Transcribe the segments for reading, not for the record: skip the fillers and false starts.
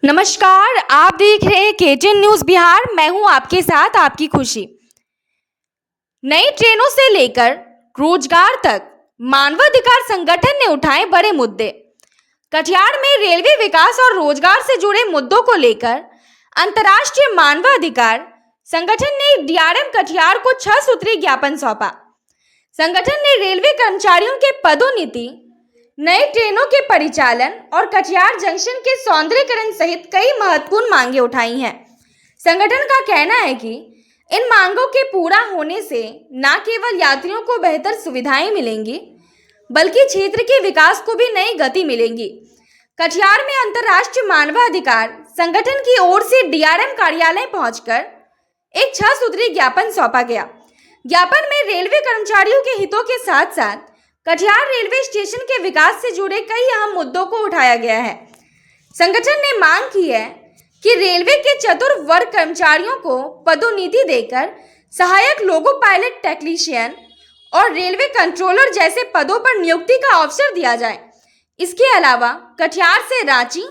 नमस्कार, आप देख रहे हैं केटीएन न्यूज बिहार। मैं हूं आपके साथ आपकी खुशी। नई ट्रेनों से लेकर रोजगार तक मानवाधिकार संगठन ने उठाए बड़े मुद्दे। कटिहार में रेलवे विकास और रोजगार से जुड़े मुद्दों को लेकर अंतर्राष्ट्रीय मानवाधिकार संगठन ने डीआरएम कटिहार को 6 सूत्रीय ज्ञापन सौंपा। संगठन ने रेलवे कर्मचारियों के पदोन्नति, नई ट्रेनों के परिचालन और कटिहार जंक्शन के सौंदर्यीकरण सहित कई महत्वपूर्ण मांगे उठाई हैं। संगठन का कहना है कि इन मांगों के पूरा होने से न केवल यात्रियों को बेहतर सुविधाएं मिलेंगी, बल्कि क्षेत्र के विकास को भी नई गति मिलेगी। कटिहार में अंतर्राष्ट्रीय मानवाधिकार संगठन की ओर से डीआरएम कार्यालय पहुंचकर एक 6 सूत्रीय ज्ञापन सौंपा गया। ज्ञापन में रेलवे कर्मचारियों के हितों के साथ साथ कटिहार रेलवे स्टेशन के विकास से जुड़े कई अहम मुद्दों को उठाया गया है। संगठन ने मांग की है कि रेलवे के चतुर्वर्ग कर्मचारियों को पदोन्नति देकर सहायक लोको पायलट टेक्नीशियन और रेलवे कंट्रोलर जैसे पदों पर नियुक्ति का अवसर दिया जाए। इसके अलावा कटिहार से रांची,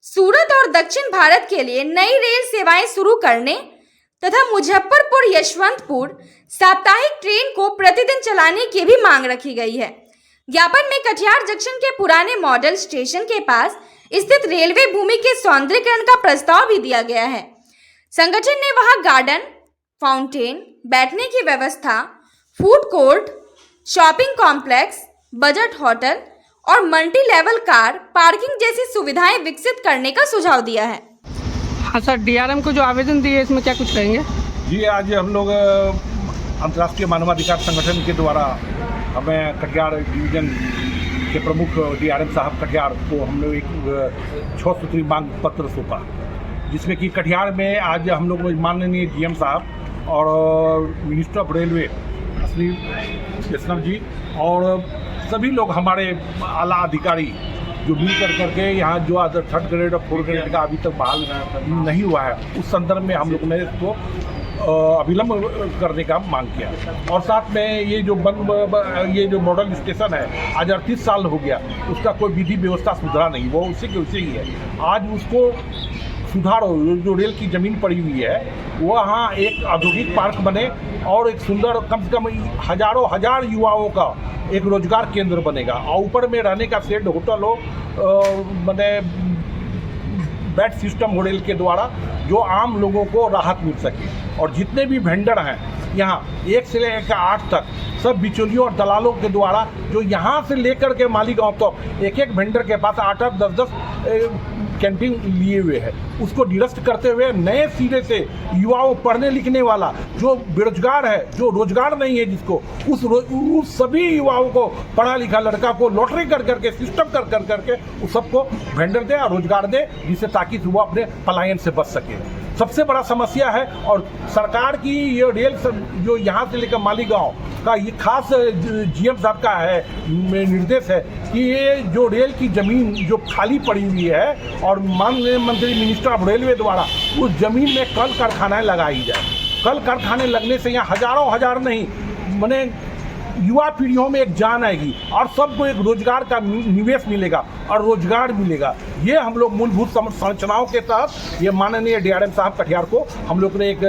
सूरत और दक्षिण भारत के लिए नई रेल सेवाएं शुरू करने तथा मुजफ्फरपुर यशवंतपुर साप्ताहिक ट्रेन को प्रतिदिन चलाने की भी मांग रखी गई है। ज्ञापन में कटिहार जंक्शन के पुराने मॉडल स्टेशन के पास स्थित रेलवे भूमि के सौंदर्यीकरण का प्रस्ताव भी दिया गया है। संगठन ने वहां गार्डन, फाउंटेन, बैठने की व्यवस्था, food court, shopping complex, budget hotel और मल्टी लेवल कार पार्किंग जैसी सुविधाएं विकसित करने का सुझाव दिया है। हाँ सर, डीआरएम को जो आवेदन दिए इसमें क्या कुछ कहेंगे? जी, आज हम लोग अंतर्राष्ट्रीय मानवाधिकार संगठन के द्वारा हमें कटिहार डिवीजन के प्रमुख डीआरएम साहब कटिहार को हम लोग एक 6 सूत्रीय मांग पत्र सौंपा, जिसमें कि कटिहार में आज हम लोग माननीय जीएम साहब और मिनिस्टर ऑफ रेलवे श्री वैष्णव जी और सभी लोग हमारे आला अधिकारी जो मिल करके यहाँ जो 3rd ग्रेड और 4th ग्रेड का अभी तक बहाल नहीं हुआ है, उस संदर्भ में हम लोग ने इसको अविलंब करने का मांग किया। और साथ में ये जो मॉडल स्टेशन है आज 38 साल हो गया, उसका कोई विधि व्यवस्था सुधरा नहीं, वो उसी के उसे ही है। आज उसको सुधारो, जो रेल की ज़मीन पड़ी हुई है वहाँ एक औद्योगिक पार्क बने और एक सुंदर कम से कम हजार युवाओं का एक रोजगार केंद्र बनेगा और ऊपर में रहने का शेड होटल हो, मैंने बेड सिस्टम हो रेल के द्वारा, जो आम लोगों को राहत मिल सके। और जितने भी वेंडर हैं यहाँ 1 से लेकर 8 तक सब बिचौलियों और दलालों के द्वारा जो यहाँ से लेकर के मालीगांव तक एक वेंडर के पास 8-8, 10-10 कैंटीन लिए हुए है, उसको निरस्त करते हुए नए सिरे से युवाओं, पढ़ने लिखने वाला जो बेरोजगार है, जो रोजगार नहीं है जिसको, उस सभी युवाओं को, पढ़ा लिखा लड़का को लॉटरी कर करके सिस्टम कर करके उस सबको वेंडर दे और रोजगार दे, जिससे ताकि वो अपने पलायन से बच सके। सबसे बड़ा समस्या है और सरकार की ये रेल जो यहाँ से लेकर मालीगांव का ये खास जीएम साहब का है निर्देश है कि ये जो रेल की ज़मीन जो खाली पड़ी हुई है और माननीय मंत्री मिनिस्टर ऑफ रेलवे द्वारा उस ज़मीन में कल कारखानाएं लगाई जाए। कल कारखाने लगने से यहाँ हजारों हजार नहीं, माने युवा पीढ़ियों में एक जान आएगी और सबको एक रोजगार का निवेश मिलेगा और रोजगार मिलेगा। ये हम लोग मूलभूत संरचनाओं के तहत ये माननीय डीआरएम साहब कटिहार को हम लोग ने एक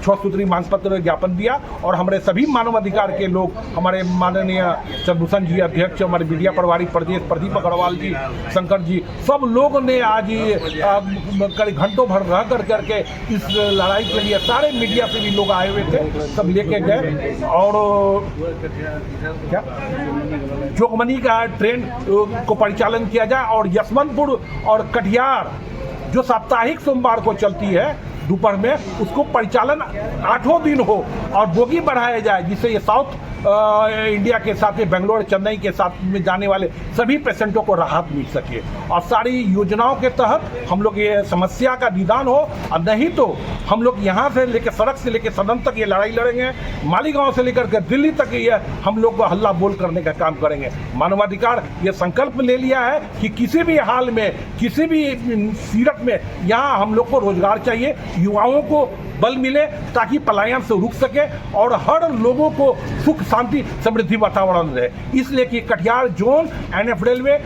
6 सूत्रीय मांग पत्र ज्ञापन दिया और हमारे सभी मानवाधिकार के लोग, हमारे माननीय चंद्रभूषण जी अध्यक्ष, हमारे मीडिया प्रभारी प्रदेश प्रदीप अग्रवाल जी, शंकर जी, सब लोगों ने आज करीब घंटों भर रह करके इस लड़ाई के लिए सारे मीडिया से भी लोग आए हुए थे, सब लेके गए। और क्या जोगबनी का ट्रेन को परिचालन किया जाए और यशवंतपुर और कटिहार जो साप्ताहिक सोमवार को चलती है दोपहर में, उसको परिचालन 8 दिन हो और बोगी बढ़ाया जाए, जिससे ये साउथ इंडिया के साथ में बेंगलोर, चेन्नई के साथ में जाने वाले सभी पेशेंटों को राहत मिल सके। और सारी योजनाओं के तहत हम लोग ये समस्या का निदान हो, और नहीं तो हम लोग यहाँ से लेकर सड़क से लेकर सदन तक ये लड़ाई लड़ेंगे, मालीगांव से लेकर के दिल्ली तक ये हम लोग को हल्ला बोल करने का काम करेंगे। मानवाधिकार ये संकल्प ले लिया है कि किसी भी हाल में, किसी भी सीरत में यहाँ हम लोग को रोजगार चाहिए, युवाओं को बल मिले ताकि पलायन से रुक सके और हर लोगों को सुख शांति समृद्धि वातावरण रहे। इसलिए कि कटिहार जोन एनएफ रेलवे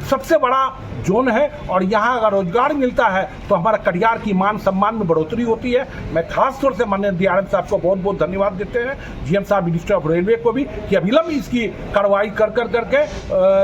सबसे बड़ा जोन है और यहाँ अगर रोजगार मिलता है तो हमारा कटिहार की मान सम्मान में बढ़ोतरी होती है। मैं खास तौर से माननीय डीआरएम साहब को बहुत बहुत धन्यवाद देते हैं, जीएम साहब मिनिस्टर ऑफ रेलवे को भी, कि अविलंब इसकी कार्रवाई कर करके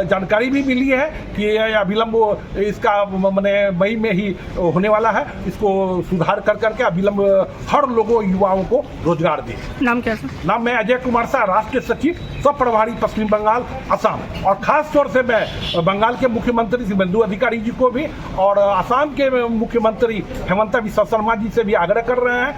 जानकारी भी मिली है कि अविलंब इसका मैंने मई में ही होने वाला है। इसको सुधार कर करके अविलंब हर लोगों युवाओं को रोजगार दे। नाम क्या सर? नाम मैं अजय कुमार शाह, राष्ट्रीय सचिव सब प्रभारी पश्चिम बंगाल असम। और खास तौर से मैं बंगाल के मुख्यमंत्री शुभेंदु अधिकारी जी को भी और असम के मुख्यमंत्री हेमंता बिस्वा शर्मा जी से भी आग्रह कर रहे हैं